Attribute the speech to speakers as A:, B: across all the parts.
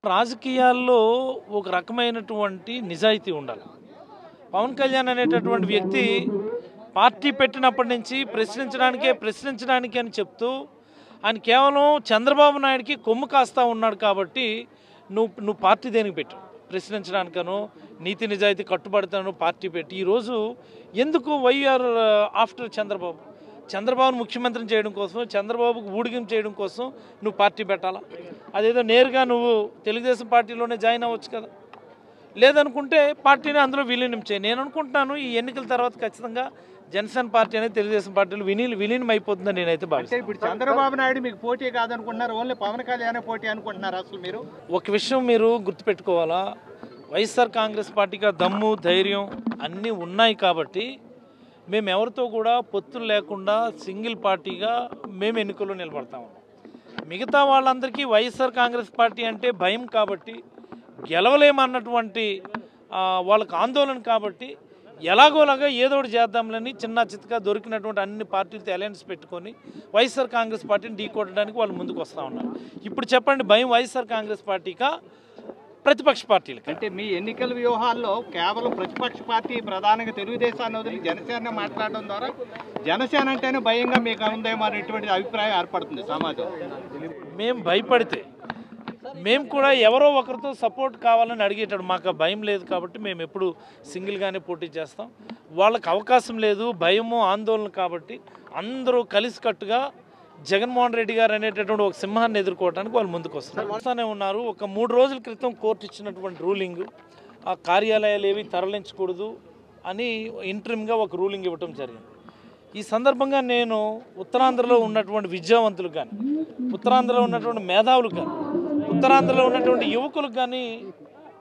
A: రాజకీయాల్లో ఒక రకమైనటువంటి నిజాయితీ ఉండాలి. పవన్ కళ్యాణ్ అనేటటువంటి వ్యక్తి పార్టీ పెట్టినప్పటి నుంచి ప్రశ్నించడానికి అని చెప్తూ ఆయన కేవలం చంద్రబాబు నాయుడికి కొమ్ము కాస్తా ఉన్నాడు. కాబట్టి నువ్వు పార్టీ దేనికి పెట్టు, ప్రశ్నించడానికను, నీతి నిజాయితీ కట్టుబడతాను పార్టీ పెట్టి ఈరోజు ఎందుకు వైఆర్ ఆఫ్టర్ చంద్రబాబును ముఖ్యమంత్రిని చేయడం కోసం, చంద్రబాబుకు ఊడిగం చేయడం కోసం నువ్వు పార్టీ పెట్టాలా? అదేదో నేరుగా నువ్వు తెలుగుదేశం పార్టీలోనే జాయిన్ అవ్వచ్చు కదా. లేదనుకుంటే పార్టీని అందులో విలీనం చేయి. నేను అనుకుంటున్నాను ఈ ఎన్నికల తర్వాత ఖచ్చితంగా జనసేన పార్టీ అనేది తెలుగుదేశం పార్టీలో విలీనం అయిపోతుందని నేనైతే భావిస్తాను.
B: ఇప్పుడు చంద్రబాబు నాయుడు మీకు పోటీ కాదనుకుంటున్నారు, ఓన్లీ పవన్ కళ్యాణ్ పోటీ అనుకుంటున్నారు. అసలు మీరు
A: ఒక విషయం మీరు గుర్తుపెట్టుకోవాలా, వైఎస్ఆర్ కాంగ్రెస్ పార్టీగా దమ్ము ధైర్యం అన్నీ ఉన్నాయి కాబట్టి మేము ఎవరితో కూడా పొత్తులు లేకుండా సింగిల్ పార్టీగా మేము ఎన్నికల్లో నిలబడతాము. మిగతా వాళ్ళందరికీ వైఎస్ఆర్ కాంగ్రెస్ పార్టీ అంటే భయం కాబట్టి, గెలవలేమన్నటువంటి వాళ్ళకి ఆందోళన కాబట్టి ఎలాగోలాగా ఏదో ఒకటి చేద్దాంలని చిన్న చిత్తగా దొరికినటువంటి అన్ని పార్టీలతో అలయన్స్ పెట్టుకొని వైఎస్ఆర్ కాంగ్రెస్ పార్టీని ఢీకొట్టడానికి వాళ్ళు ముందుకు వస్తూ ఉన్నారు. ఇప్పుడు చెప్పండి, భయం వైఎస్ఆర్ కాంగ్రెస్ పార్టీకా ప్రతిపక్ష పార్టీలకి?
B: అంటే మీ ఎన్నికల వ్యూహాల్లో కేవలం ప్రతిపక్ష పార్టీ ప్రధానంగా తెలుగుదేశాన్ని వదిలి జనసేన మాట్లాడడం ద్వారా జనసేన అంటేనే భయంగా మీకు ఉందేమో అనేటువంటి అభిప్రాయం ఏర్పడుతుంది సమాజం.
A: మేము భయపడితే మేము కూడా ఎవరో ఒకరితో సపోర్ట్ కావాలని అడిగేటాడు. మాకు భయం లేదు కాబట్టి మేము ఎప్పుడు సింగిల్గానే పోటీ చేస్తాం. వాళ్ళకి అవకాశం లేదు, భయము ఆందోళన కాబట్టి అందరూ కలిసికట్టుగా జగన్మోహన్ రెడ్డి గారు అనేటటువంటి ఒక సింహాన్ని ఎదుర్కోవడానికి వాళ్ళు ముందుకు వస్తూనే ఉన్నారు. ఒక 3 రోజుల క్రితం కోర్టు ఇచ్చినటువంటి రూలింగ్, ఆ కార్యాలయాలు ఏవి తరలించకూడదు అని ఇంటరిమ్గా ఒక రూలింగ్ ఇవ్వటం జరిగింది. ఈ సందర్భంగా నేను ఉత్తరాంధ్రలో ఉన్నటువంటి విద్యావంతులకు కానీ, ఉత్తరాంధ్రలో ఉన్నటువంటి మేధావులకు కానీ, ఉత్తరాంధ్రలో ఉన్నటువంటి యువకులకు కానీ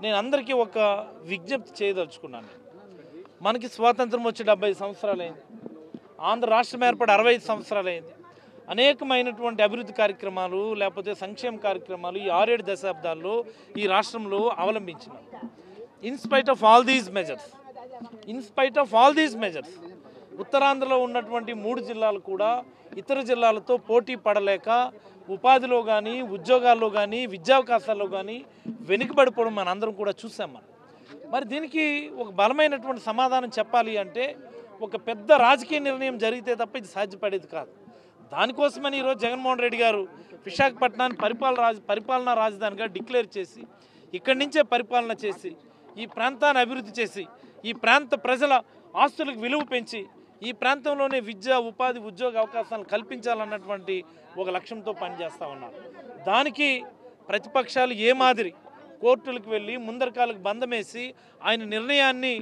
A: నేను అందరికీ ఒక విజ్ఞప్తి చేయదలుచుకున్నాను. మనకి స్వాతంత్రం వచ్చి 70 సంవత్సరాలు అయింది. ఆంధ్ర రాష్ట్రం ఏర్పడి 65 సంవత్సరాలు అయింది. అనేకమైనటువంటి అభివృద్ధి కార్యక్రమాలు లేకపోతే సంక్షేమ కార్యక్రమాలు ఈ 6-7 దశాబ్దాల్లో ఈ రాష్ట్రంలో అవలంబించినారు. In spite of all these measures ఉత్తరాంధ్రలో ఉన్నటువంటి 3 జిల్లాలు కూడా ఇతర జిల్లాలతో పోటీ పడలేక ఉపాధిలో కానీ, ఉద్యోగాల్లో కానీ, విద్యావకాశాల్లో కానీ వెనుకబడిపోవడం మనందరం కూడా చూసాం. మరి దీనికి ఒక బలమైనటువంటి సమాధానం చెప్పాలి అంటే ఒక పెద్ద రాజకీయ నిర్ణయం జరిగితే తప్ప ఇది సాధ్యపడేది కాదు. దానికోసమని ఈరోజు జగన్మోహన్ రెడ్డి గారు విశాఖపట్నాన్ని పరిపాలనా రాజధానిగా డిక్లేర్ చేసి ఇక్కడి నుంచే పరిపాలన చేసి ఈ ప్రాంతాన్ని అభివృద్ధి చేసి ఈ ప్రాంత ప్రజల ఆస్తులకు విలువ పెంచి ఈ ప్రాంతంలోనే విద్య, ఉపాధి, ఉద్యోగ అవకాశాలను కల్పించాలన్నటువంటి ఒక లక్ష్యంతో పనిచేస్తూ ఉన్నారు. దానికి ప్రతిపక్షాలు ఏ మాదిరి కోర్టులకు వెళ్ళి ముందరకాలకు బంధమేసి ఆయన నిర్ణయాన్ని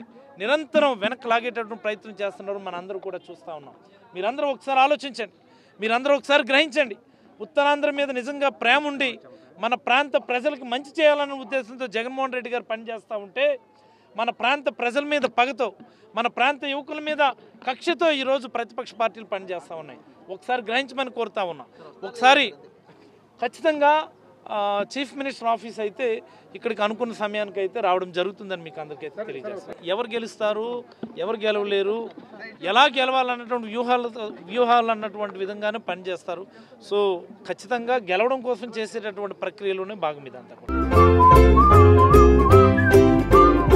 A: నిరంతరం వెనక్కి లాగేటటువంటి ప్రయత్నం చేస్తున్నారు. మనందరూ కూడా చూస్తూ ఉన్నాం. మీరందరూ ఒకసారి ఆలోచించండి, మీరందరూ ఒకసారి గ్రహించండి. ఉత్తరాంధ్ర మీద నిజంగా ప్రేమ ఉండి మన ప్రాంత ప్రజలకు మంచి చేయాలన్న ఉద్దేశంతో జగన్మోహన్ రెడ్డి గారు పనిచేస్తూ ఉంటే మన ప్రాంత ప్రజల మీద పగతో, మన ప్రాంత యువకుల మీద కక్షతో ఈరోజు ప్రతిపక్ష పార్టీలు పనిచేస్తూ ఉన్నాయి. ఒకసారి గ్రహించమని కోరుతా ఉన్నా. ఒకసారి ఖచ్చితంగా చీఫ్ మినిస్టర్ ఆఫీస్ అయితే ఇక్కడికి అనుకున్న సమయానికి అయితే రావడం జరుగుతుందని మీకు అందరికైతే తెలియజేస్తాను. ఎవరు గెలుస్తారు, ఎవరు గెలవలేరు, ఎలా గెలవాలన్నటువంటి వ్యూహాలు అన్నటువంటి విధంగానే పనిచేస్తారు. సో ఖచ్చితంగా గెలవడం కోసం చేసేటటువంటి ప్రక్రియలోనే భాగం ఇదంతా కూడా.